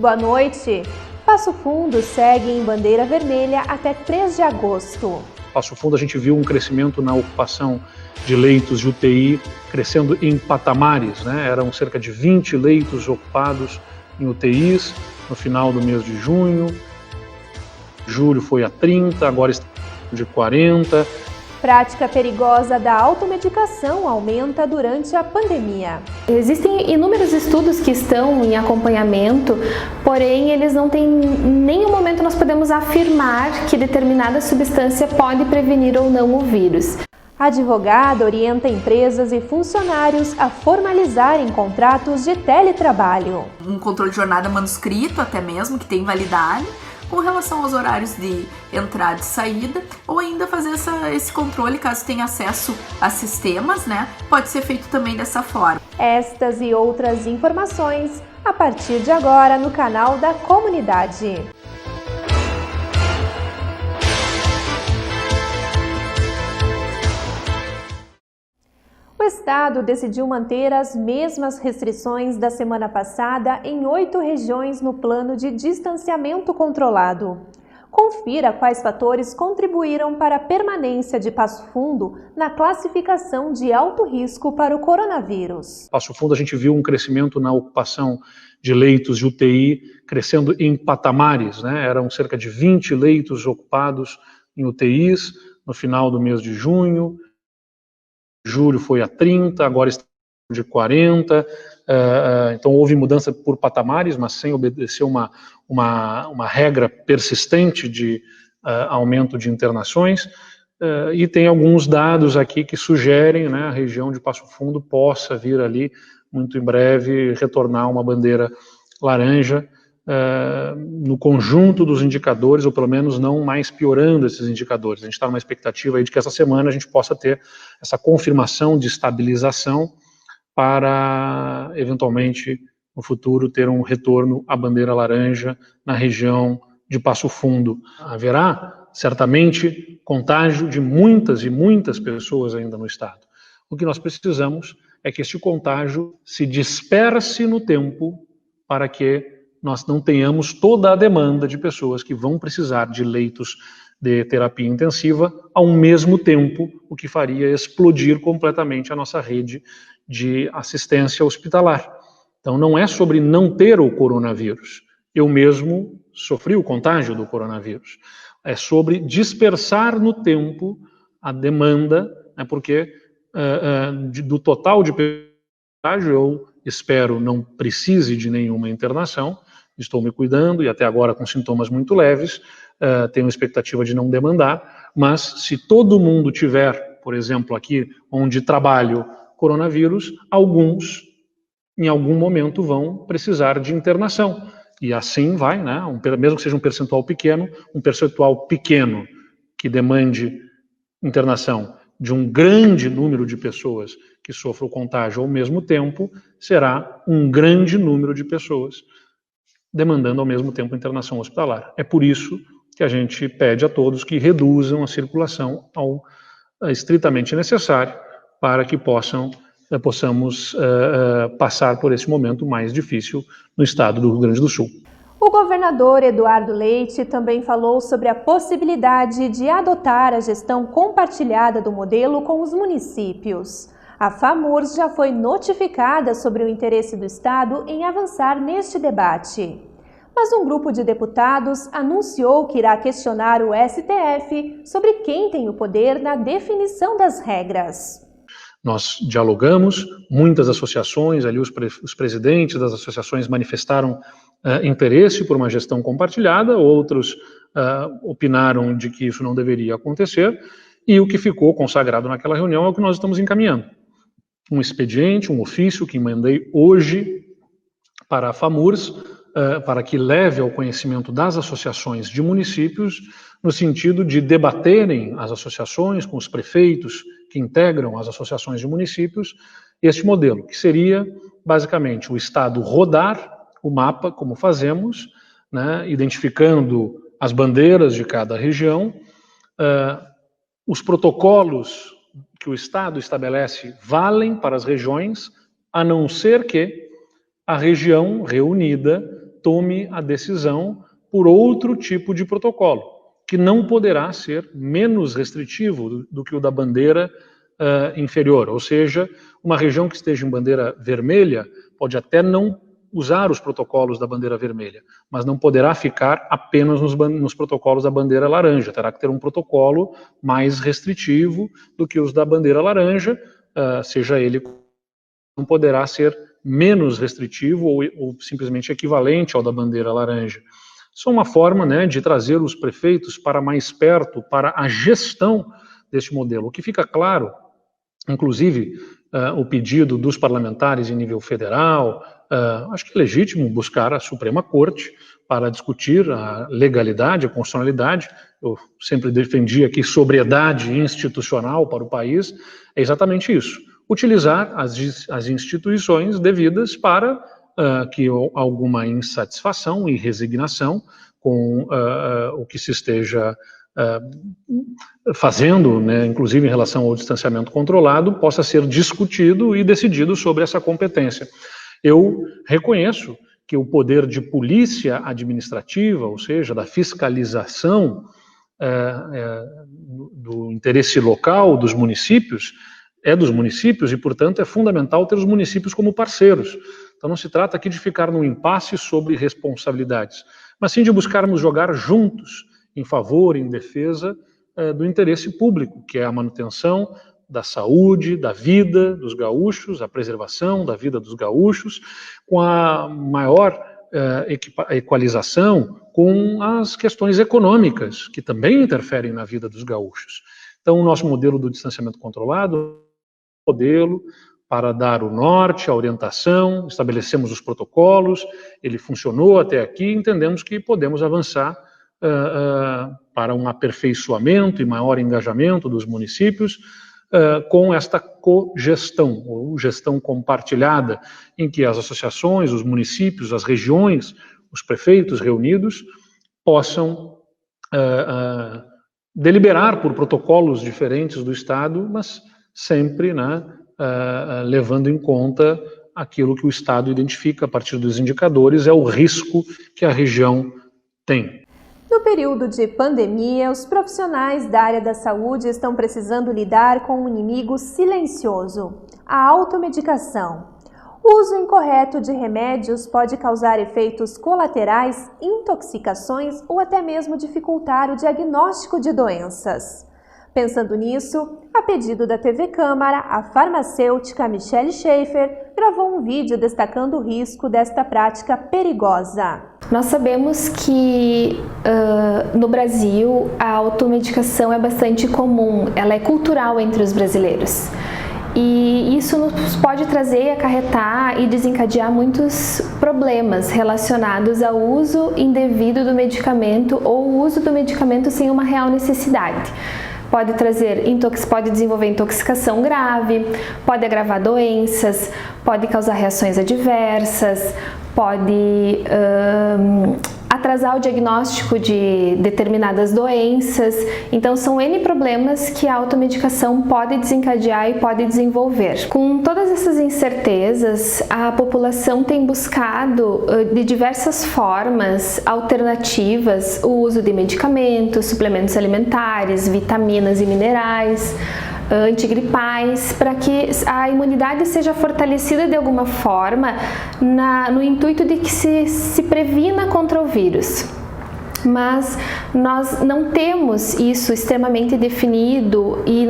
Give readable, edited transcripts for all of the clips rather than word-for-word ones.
Boa noite. Passo Fundo segue em bandeira vermelha até 3 de agosto. Passo Fundo, a gente viu um crescimento na ocupação de leitos de UTI, crescendo em patamares, né? Eram cerca de 20 leitos ocupados em UTIs no final do mês de junho. Julho foi a 30, agora está de 40. Prática perigosa da automedicação aumenta durante a pandemia. Existem inúmeros estudos que estão em acompanhamento, porém eles não têm, em nenhum momento nós podemos afirmar que determinada substância pode prevenir ou não o vírus. A advogada orienta empresas e funcionários a formalizarem contratos de teletrabalho. Um controle de jornada manuscrito, até mesmo, que tem validade, com relação aos horários de entrada e saída, ou ainda fazer esse controle, caso tenha acesso a sistemas, né? Pode ser feito também dessa forma. Estas e outras informações a partir de agora no canal da comunidade. O Estado decidiu manter as mesmas restrições da semana passada em 8 regiões no plano de distanciamento controlado. Confira quais fatores contribuíram para a permanência de Passo Fundo na classificação de alto risco para o coronavírus. Passo Fundo, a gente viu um crescimento na ocupação de leitos de UTI, crescendo em patamares, né? Eram cerca de 20 leitos ocupados em UTIs no final do mês de junho. Julho foi a 30, agora está de 40, então houve mudança por patamares, mas sem obedecer uma regra persistente de aumento de internações, e tem alguns dados aqui que sugerem, né, a região de Passo Fundo possa vir ali, muito em breve, retornar uma bandeira laranja, no conjunto dos indicadores, ou pelo menos não mais piorando esses indicadores. A gente está numa expectativa aí de que essa semana a gente possa ter essa confirmação de estabilização para, eventualmente, no futuro, ter um retorno à bandeira laranja na região de Passo Fundo. Haverá, certamente, contágio de muitas e muitas pessoas ainda no estado. O que nós precisamos é que este contágio se disperse no tempo para que nós não tenhamos toda a demanda de pessoas que vão precisar de leitos de terapia intensiva ao mesmo tempo, o que faria explodir completamente a nossa rede de assistência hospitalar. Então não é sobre não ter o coronavírus. Eu mesmo sofri o contágio do coronavírus. É sobre dispersar no tempo a demanda, né, porque do total de contágio eu espero não precise de nenhuma internação, estou me cuidando e até agora com sintomas muito leves, tenho expectativa de não demandar, mas se todo mundo tiver, por exemplo, aqui onde trabalho coronavírus, alguns em algum momento vão precisar de internação. E assim vai, né? Mesmo que seja um percentual pequeno que demande internação de um grande número de pessoas que sofram o contágio ao mesmo tempo, será um grande número de pessoas demandando ao mesmo tempo internação hospitalar. É por isso que a gente pede a todos que reduzam a circulação ao estritamente necessário para que possamos passar por esse momento mais difícil no estado do Rio Grande do Sul. O governador Eduardo Leite também falou sobre a possibilidade de adotar a gestão compartilhada do modelo com os municípios. A FAMURS já foi notificada sobre o interesse do Estado em avançar neste debate. Mas um grupo de deputados anunciou que irá questionar o STF sobre quem tem o poder na definição das regras. Nós dialogamos, muitas associações, ali os presidentes das associações manifestaram interesse por uma gestão compartilhada, outros opinaram de que isso não deveria acontecer, e o que ficou consagrado naquela reunião é o que nós estamos encaminhando. Um expediente, um ofício que mandei hoje para a FAMURS, para que leve ao conhecimento das associações de municípios, no sentido de debaterem as associações com os prefeitos que integram as associações de municípios, este modelo, que seria basicamente o Estado rodar o mapa, como fazemos, né, identificando as bandeiras de cada região, os protocolos que o Estado estabelece valem para as regiões, a não ser que a região reunida tome a decisão por outro tipo de protocolo, que não poderá ser menos restritivo do que o da bandeira inferior. Ou seja, uma região que esteja em bandeira vermelha pode até não usar os protocolos da bandeira vermelha, mas não poderá ficar apenas nos protocolos da bandeira laranja. Terá que ter um protocolo mais restritivo do que os da bandeira laranja, seja ele, não poderá ser menos restritivo ou simplesmente equivalente ao da bandeira laranja. Isso é uma forma, né, de trazer os prefeitos para mais perto, para a gestão deste modelo. O que fica claro, inclusive, o pedido dos parlamentares em nível federal, acho que é legítimo buscar a Suprema Corte para discutir a legalidade, a constitucionalidade. Eu sempre defendi aqui sobriedade institucional para o país, é exatamente isso. Utilizar as instituições devidas para que alguma insatisfação e resignação com o que se esteja fazendo, né, inclusive em relação ao distanciamento controlado, possa ser discutido e decidido sobre essa competência. Eu reconheço que o poder de polícia administrativa, ou seja, da fiscalização do interesse local dos municípios, é dos municípios e, portanto, é fundamental ter os municípios como parceiros. Então não se trata aqui de ficar num impasse sobre responsabilidades, mas sim de buscarmos jogar juntos em favor, em defesa do interesse público, que é a manutenção da saúde, da vida dos gaúchos, a preservação da vida dos gaúchos, com a maior equalização com as questões econômicas, que também interferem na vida dos gaúchos. Então, o nosso modelo do distanciamento controlado é um modelo para dar o norte, a orientação, estabelecemos os protocolos, ele funcionou até aqui, entendemos que podemos avançar para um aperfeiçoamento e maior engajamento dos municípios com esta cogestão, ou gestão compartilhada, em que as associações, os municípios, as regiões, os prefeitos reunidos possam deliberar por protocolos diferentes do Estado, mas sempre, né, levando em conta aquilo que o Estado identifica a partir dos indicadores, é o risco que a região tem. No período de pandemia, os profissionais da área da saúde estão precisando lidar com um inimigo silencioso, a automedicação. O uso incorreto de remédios pode causar efeitos colaterais, intoxicações ou até mesmo dificultar o diagnóstico de doenças. Pensando nisso, a pedido da TV Câmara, a farmacêutica Michele Schaefer gravou um vídeo destacando o risco desta prática perigosa. Nós sabemos que no Brasil a automedicação é bastante comum, ela é cultural entre os brasileiros. E isso nos pode trazer, acarretar e desencadear muitos problemas relacionados ao uso indevido do medicamento ou o uso do medicamento sem uma real necessidade. Pode desenvolver intoxicação grave, pode agravar doenças, pode causar reações adversas, pode atrasar o diagnóstico de determinadas doenças. Então são N problemas que a automedicação pode desencadear e pode desenvolver. Com todas essas incertezas, a população tem buscado de diversas formas alternativas o uso de medicamentos, suplementos alimentares, vitaminas e minerais, antigripais, para que a imunidade seja fortalecida de alguma forma no intuito de que se previna contra o vírus. Mas nós não temos isso extremamente definido e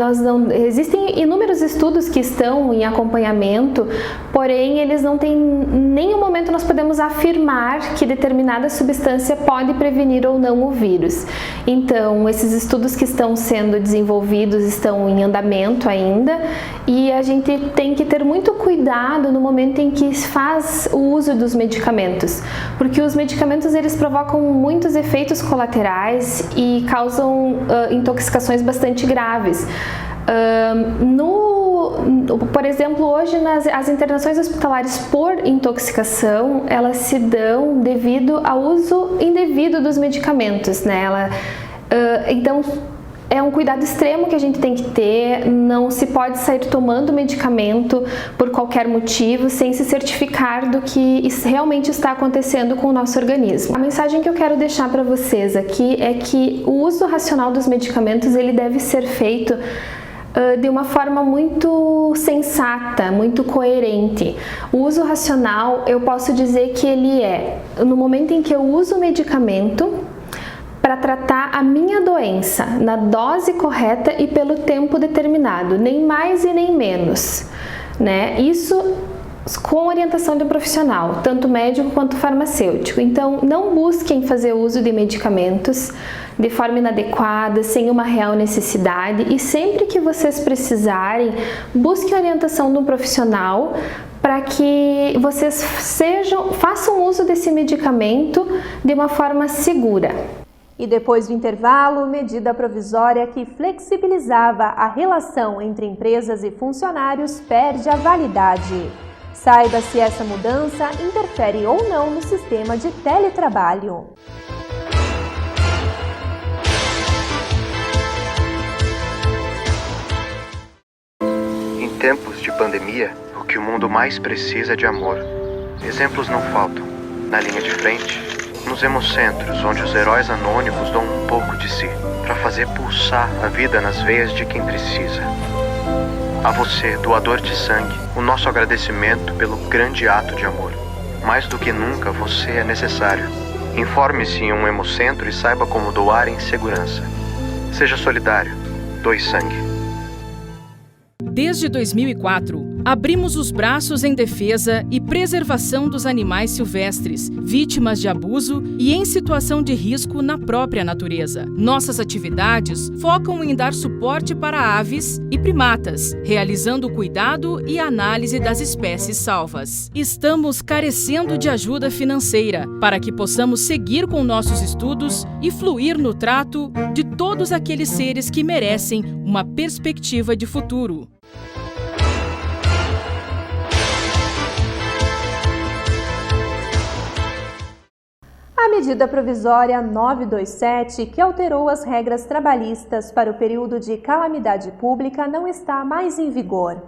existem inúmeros estudos que estão em acompanhamento, porém eles não têm, em nenhum momento nós podemos afirmar que determinada substância pode prevenir ou não o vírus. Então, esses estudos que estão sendo desenvolvidos estão em andamento ainda e a gente tem que ter muito cuidado no momento em que faz o uso dos medicamentos, porque os medicamentos eles provocam muitos efeitos colaterais e causam intoxicações bastante graves. Por exemplo, hoje as internações hospitalares por intoxicação, elas se dão devido ao uso indevido dos medicamentos, né? Então, é um cuidado extremo que a gente tem que ter, não se pode sair tomando medicamento por qualquer motivo sem se certificar do que realmente está acontecendo com o nosso organismo. A mensagem que eu quero deixar para vocês aqui é que o uso racional dos medicamentos ele deve ser feito de uma forma muito sensata, muito coerente. O uso racional, eu posso dizer que ele é no momento em que eu uso o medicamento para tratar a minha doença, na dose correta e pelo tempo determinado, nem mais e nem menos, né? Isso com orientação de um profissional, tanto médico quanto farmacêutico. Então, não busquem fazer uso de medicamentos de forma inadequada, sem uma real necessidade, e sempre que vocês precisarem, busquem a orientação de um profissional para que vocês façam uso desse medicamento de uma forma segura. E depois do intervalo, medida provisória que flexibilizava a relação entre empresas e funcionários perde a validade. Saiba se essa mudança interfere ou não no sistema de teletrabalho. Em tempos de pandemia, o que o mundo mais precisa é de amor. Exemplos não faltam. Na linha de frente, nos hemocentros, onde os heróis anônimos dão um pouco de si, para fazer pulsar a vida nas veias de quem precisa. A você, doador de sangue, o nosso agradecimento pelo grande ato de amor. Mais do que nunca, você é necessário. Informe-se em um hemocentro e saiba como doar em segurança. Seja solidário. Doe sangue. Desde 2004, abrimos os braços em defesa e preservação dos animais silvestres, vítimas de abuso e em situação de risco na própria natureza. Nossas atividades focam em dar suporte para aves e primatas, realizando o cuidado e análise das espécies salvas. Estamos carecendo de ajuda financeira para que possamos seguir com nossos estudos e fluir no trato de todos aqueles seres que merecem uma perspectiva de futuro. A medida provisória 927, que alterou as regras trabalhistas para o período de calamidade pública, não está mais em vigor.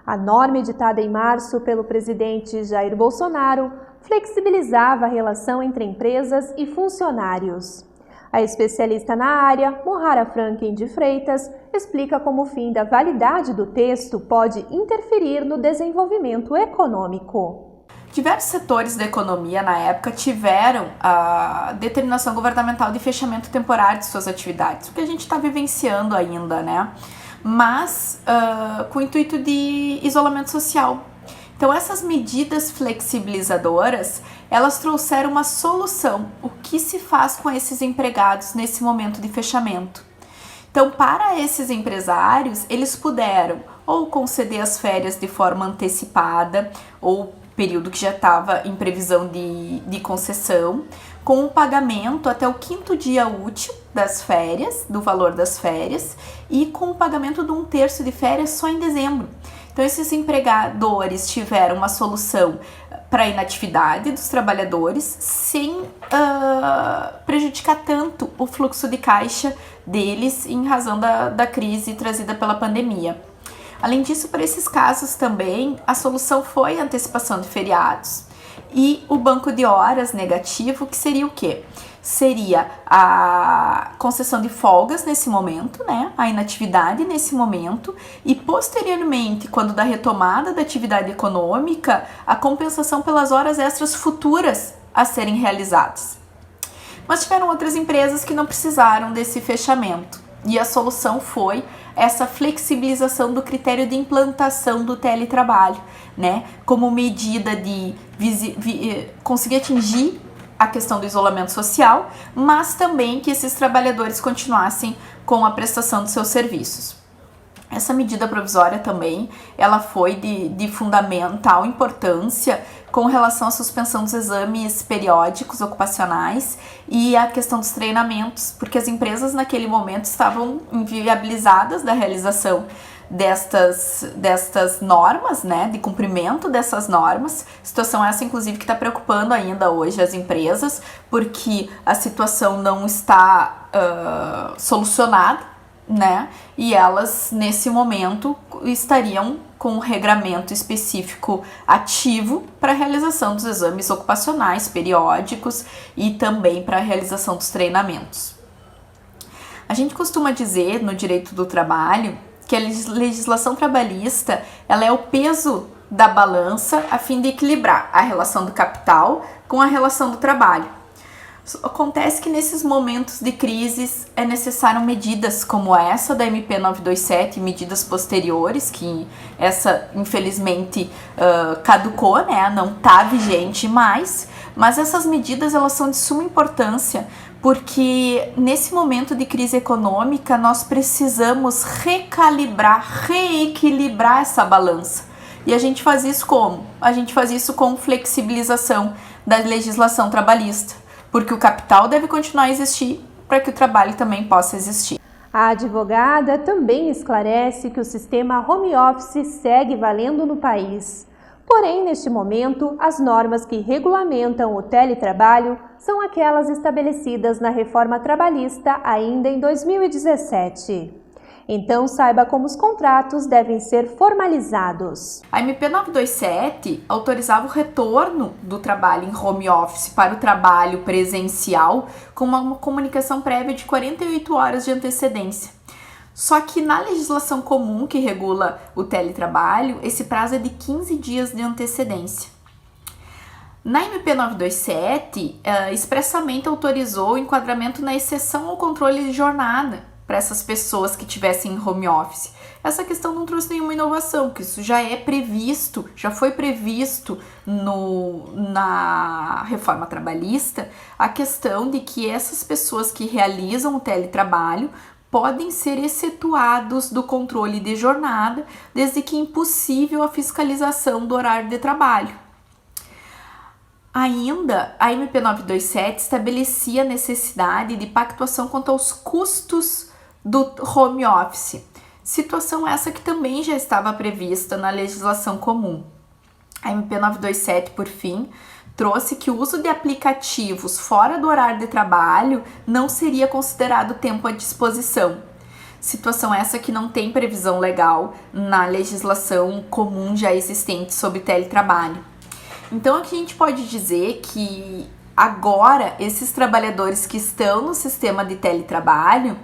A norma editada em março pelo presidente Jair Bolsonaro flexibilizava a relação entre empresas e funcionários. A especialista na área, Mohara Franken de Freitas, explica como o fim da validade do texto pode interferir no desenvolvimento econômico. Diversos setores da economia na época tiveram a determinação governamental de fechamento temporário de suas atividades, o que a gente está vivenciando ainda, né? Mas com o intuito de isolamento social. Então essas medidas flexibilizadoras, elas trouxeram uma solução. O que se faz com esses empregados nesse momento de fechamento? Então, para esses empresários, eles puderam ou conceder as férias de forma antecipada, ou período que já estava em previsão de concessão, com o pagamento até o 5º dia útil das férias, do valor das férias, e com o pagamento de 1/3 de férias só em dezembro. Então, esses empregadores tiveram uma solução para a inatividade dos trabalhadores, sem prejudicar tanto o fluxo de caixa deles em razão da crise trazida pela pandemia. Além disso, para esses casos também, a solução foi a antecipação de feriados e o banco de horas negativo, que seria o quê? Seria a concessão de folgas nesse momento, né? A inatividade nesse momento e, posteriormente, quando da retomada da atividade econômica, a compensação pelas horas extras futuras a serem realizadas. Mas tiveram outras empresas que não precisaram desse fechamento. E a solução foi essa flexibilização do critério de implantação do teletrabalho, né? Como medida de conseguir atingir a questão do isolamento social, mas também que esses trabalhadores continuassem com a prestação dos seus serviços. Essa medida provisória também, ela foi de fundamental importância com relação à suspensão dos exames periódicos ocupacionais e a questão dos treinamentos, porque as empresas naquele momento estavam inviabilizadas da realização destas normas, né, de cumprimento dessas normas. Situação essa, inclusive, que está preocupando ainda hoje as empresas, porque a situação não está solucionada, né? E elas, nesse momento, estariam com um regramento específico ativo para a realização dos exames ocupacionais periódicos e também para a realização dos treinamentos. A gente costuma dizer no direito do trabalho que a legislação trabalhista ela é o peso da balança a fim de equilibrar a relação do capital com a relação do trabalho. Acontece que nesses momentos de crises é necessário medidas como essa da MP 927 e medidas posteriores, que essa infelizmente caducou, né? Não está vigente mais, mas essas medidas elas são de suma importância porque nesse momento de crise econômica nós precisamos recalibrar, reequilibrar essa balança. E a gente faz isso como? A gente faz isso com flexibilização da legislação trabalhista. Porque o capital deve continuar a existir para que o trabalho também possa existir. A advogada também esclarece que o sistema home office segue valendo no país. Porém, neste momento, as normas que regulamentam o teletrabalho são aquelas estabelecidas na reforma trabalhista ainda em 2017. Então, saiba como os contratos devem ser formalizados. A MP 927 autorizava o retorno do trabalho em home office para o trabalho presencial com uma comunicação prévia de 48 horas de antecedência. Só que na legislação comum que regula o teletrabalho, esse prazo é de 15 dias de antecedência. Na MP 927, expressamente autorizou o enquadramento na exceção ao controle de jornada para essas pessoas que tivessem home office. Essa questão não trouxe nenhuma inovação, porque isso já é previsto, já foi previsto na reforma trabalhista, a questão de que essas pessoas que realizam o teletrabalho podem ser excetuados do controle de jornada, desde que impossível a fiscalização do horário de trabalho. Ainda, a MP 927 estabelecia a necessidade de pactuação quanto aos custos do home office, situação essa que também já estava prevista na legislação comum. A MP 927, por fim, trouxe que o uso de aplicativos fora do horário de trabalho não seria considerado tempo à disposição. Situação essa que não tem previsão legal na legislação comum já existente sobre teletrabalho. Então, aqui a gente pode dizer que agora esses trabalhadores que estão no sistema de teletrabalho,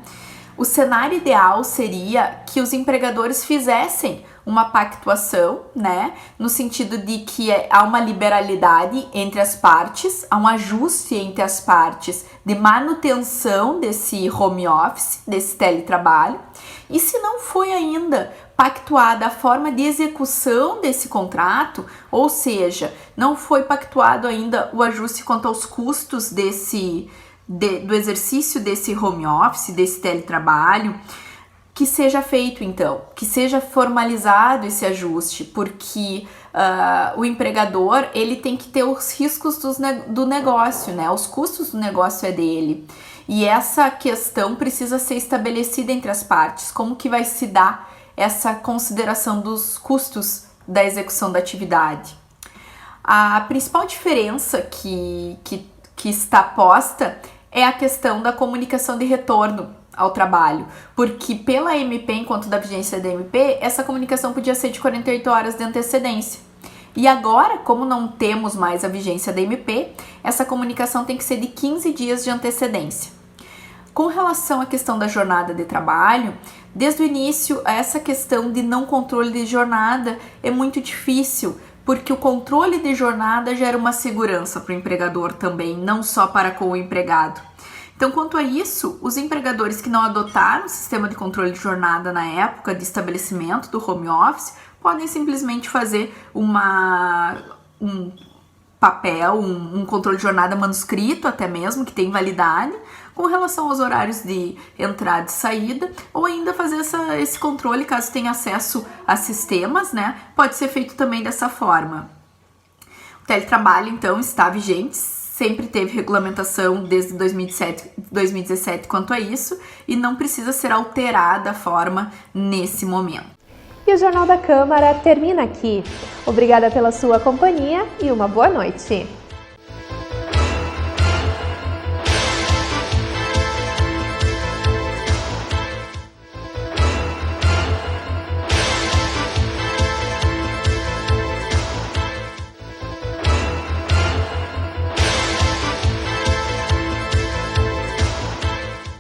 o cenário ideal seria que os empregadores fizessem uma pactuação, né, no sentido de que há uma liberalidade entre as partes, há um ajuste entre as partes de manutenção desse home office, desse teletrabalho, e se não foi ainda pactuada a forma de execução desse contrato, ou seja, não foi pactuado ainda o ajuste quanto aos custos do exercício desse home office, desse teletrabalho, que seja feito então, que seja formalizado esse ajuste, porque o empregador ele tem que ter os riscos do negócio, né? Os custos do negócio é dele. E essa questão precisa ser estabelecida entre as partes, como que vai se dar essa consideração dos custos da execução da atividade. A principal diferença que está posta é a questão da comunicação de retorno ao trabalho, porque pela MP, enquanto da vigência da MP, essa comunicação podia ser de 48 horas de antecedência. E agora, como não temos mais a vigência da MP, essa comunicação tem que ser de 15 dias de antecedência. Com relação à questão da jornada de trabalho, desde o início, essa questão de não controle de jornada é muito difícil, porque o controle de jornada gera uma segurança para o empregador também, não só para com o empregado. Então, quanto a isso, os empregadores que não adotaram o sistema de controle de jornada na época de estabelecimento do home office podem simplesmente fazer um papel, um controle de jornada manuscrito até mesmo, que tem validade, com relação aos horários de entrada e saída, ou ainda fazer esse controle caso tenha acesso a sistemas, né? Pode ser feito também dessa forma. O teletrabalho, então, está vigente, sempre teve regulamentação desde 2017 quanto a isso, e não precisa ser alterada a forma nesse momento. E o Jornal da Câmara termina aqui. Obrigada pela sua companhia e uma boa noite.